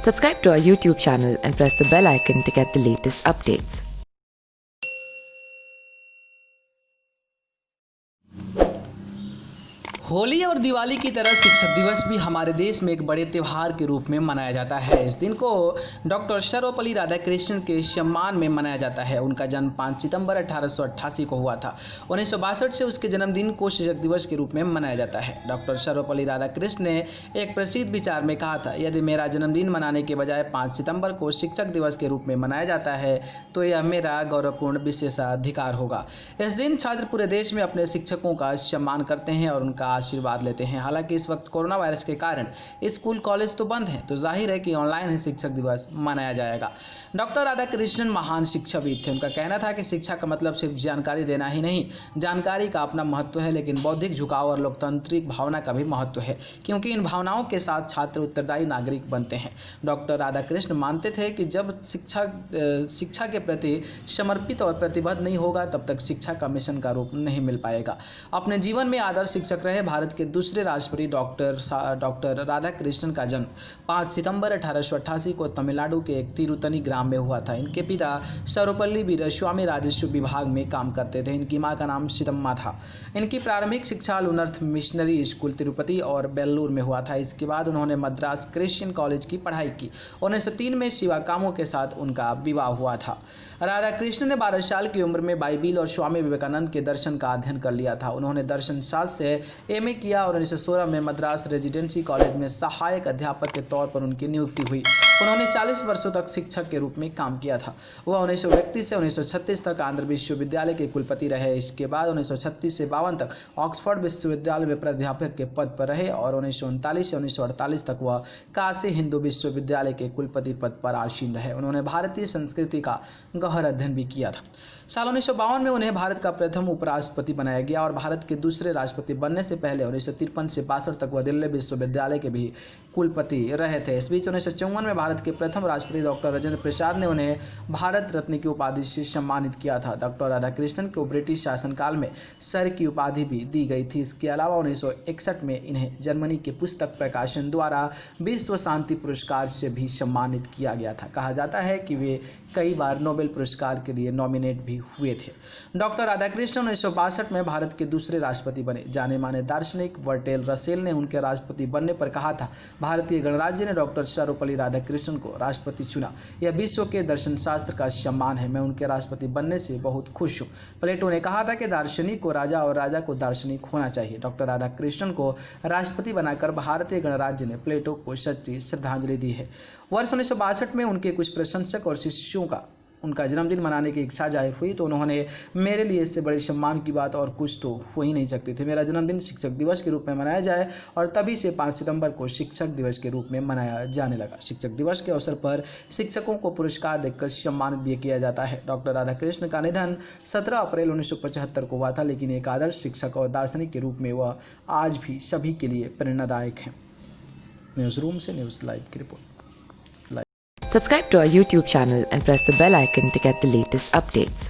Subscribe to our YouTube channel and press the bell icon to get the latest updates. Holi और दिवाली की तरह शिक्षक दिवस भी हमारे देश में एक बड़े त्यौहार के रूप में मनाया जाता है। इस दिन को डॉक्टर सर्वपल्ली राधाकृष्णन के सम्मान में मनाया जाता है। उनका जन्म 5 सितंबर 1888 को हुआ था। 1962 से उसके जन्मदिन को शिक्षक दिवस के रूप में मनाया जाता है। डॉक्टर सर्वपल्ली राधाकृष्णन ने एक प्रसिद्ध विचार में कहा था, यदि मेरा जन्मदिन मनाने के बजाय 5 सितंबर को शिक्षक दिवस के रूप में मनाया जाता है तो यह मेरा गौरवपूर्ण विशेषाधिकार होगा। इस दिन छात्र पूरे देश में अपने शिक्षकों का सम्मान करते हैं और उनका आशीर्वाद लेते हैं। हालांकि इस वक्त कोरोना वायरस के कारण स्कूल कॉलेज तो बंद हैं, तो जाहिर है कि ऑनलाइन ही शिक्षक दिवस मनाया जाएगा। डॉक्टर राधाकृष्णन महान शिक्षाविद थे। उनका कहना था कि शिक्षा का मतलब सिर्फ जानकारी देना ही नहीं, जानकारी का अपना महत्व है, लेकिन बौद्धिक झुकाव और लोकतांत्रिक भावना का भी महत्व है, क्योंकि इन भावनाओं के साथ छात्र उत्तरदायी नागरिक बनते हैं। डॉक्टर राधाकृष्ण मानते थे कि जब शिक्षा के प्रति समर्पित और प्रतिबद्ध नहीं होगा, तब तक शिक्षा का मिशन का रूप नहीं मिल पाएगा। अपने जीवन में आदर्श शिक्षक रहे। भारत के दूसरे राष्ट्रपति डॉक्टर राधाकृष्णन का जन्म 5 सितंबर 1888 को तमिलनाडु के एक तिरुतनी ग्राम में हुआ था। इनके पिता सर्वपल्ली वीरस्वामी राजस्व विभाग में काम करते थे। इनकी मां का नाम सीतम्मा था। इनकी प्रारंभिक शिक्षा लुनर्थ मिशनरी स्कूल तिरुपति और बेल्लूर में हुआ था। इसके बाद उन्होंने मद्रास क्रिश्चियन कॉलेज की पढ़ाई की। 1903 में शिवाकामो के साथ उनका विवाह हुआ था। राधाकृष्णन ने 12 साल की उम्र में बाइबिल और स्वामी विवेकानंद के दर्शन का अध्ययन कर लिया था। उन्होंने दर्शन शास्त्र से एमए किया और 1916 में मद्रास रेजिडेंसी कॉलेज में सहायक अध्यापक के तौर पर उनकी नियुक्ति हुई। उन्होंने 40 वर्षों तक शिक्षक के रूप में काम किया था। वह 1931 से 1936 तक आंध्र विश्वविद्यालय के कुलपति रहे। इसके बाद 1936 से 52 तक ऑक्सफोर्ड विश्वविद्यालय में प्राध्यापक के पद पर रहे और 1939 से 1948 तक वह काशी हिंदू विश्वविद्यालय के कुलपति पद पर आसीन रहे। उन्होंने भारतीय संस्कृति का गहन अध्ययन भी किया था। साल 1952 में उन्हें भारत का प्रथम उपराष्ट्रपति बनाया गया और भारत के दूसरे राष्ट्रपति बनने से पहले 1953 से 62 तक वह दिल्ली विश्वविद्यालय के भी कुलपति रहे थे। इस बीच 1954 में भारत के प्रथम राष्ट्रपति डॉक्टर राजेंद्र प्रसाद ने उन्हें भारत रत्न की उपाधि से सम्मानित किया था। डॉक्टर राधाकृष्णन को ब्रिटिश शासनकाल में सर की उपाधि भी दी गई थी। इसके अलावा 1961 में इन्हें जर्मनी के पुस्तक प्रकाशन द्वारा विश्व शांति पुरस्कार से भी सम्मानित किया गया था। कहा जाता है कि वे कई बार नोबेल पुरस्कार के लिए नॉमिनेट भी हुए थे। डॉक्टर राधाकृष्णन 1962 में भारत के दूसरे राष्ट्रपति बने। जाने माने दार्शनिक बर्टोल्ड रसेल ने उनके राष्ट्रपति बनने पर कहा था, भारतीय गणराज्य ने डॉक्टर सर्वपल्ली राधाकृष्णन को राष्ट्रपति चुना। यह विश्व के दर्शन शास्त्र का सम्मान है। मैं उनके राष्ट्रपति बनने से बहुत खुश हूँ। प्लेटो ने कहा था कि दार्शनिक को राजा और राजा को दार्शनिक होना चाहिए। डॉक्टर राधाकृष्णन को राष्ट्रपति बनाकर भारतीय गणराज्य ने प्लेटो को सच्ची श्रद्धांजलि दी है। वर्ष 1962 में उनके कुछ प्रशंसक और शिष्यों का उनका जन्मदिन मनाने की इच्छा जाहिर हुई तो उन्होंने मेरे लिए इससे बड़े सम्मान की बात और कुछ तो हो ही नहीं सकती थी। मेरा जन्मदिन शिक्षक दिवस के रूप में मनाया जाए और तभी से 5 सितंबर को शिक्षक दिवस के रूप में मनाया जाने लगा। शिक्षक दिवस के अवसर पर शिक्षकों को पुरस्कार देकर सम्मानित भी किया जाता है। डॉक्टर राधाकृष्णन का निधन 17 अप्रैल 1975 को हुआ था, लेकिन एक आदर्श शिक्षक और दार्शनिक के रूप में वह आज भी सभी के लिए प्रेरणादायक हैं। न्यूज़ रूम से न्यूज़ लाइव की report. Subscribe to our YouTube channel and press the bell icon to get the latest updates.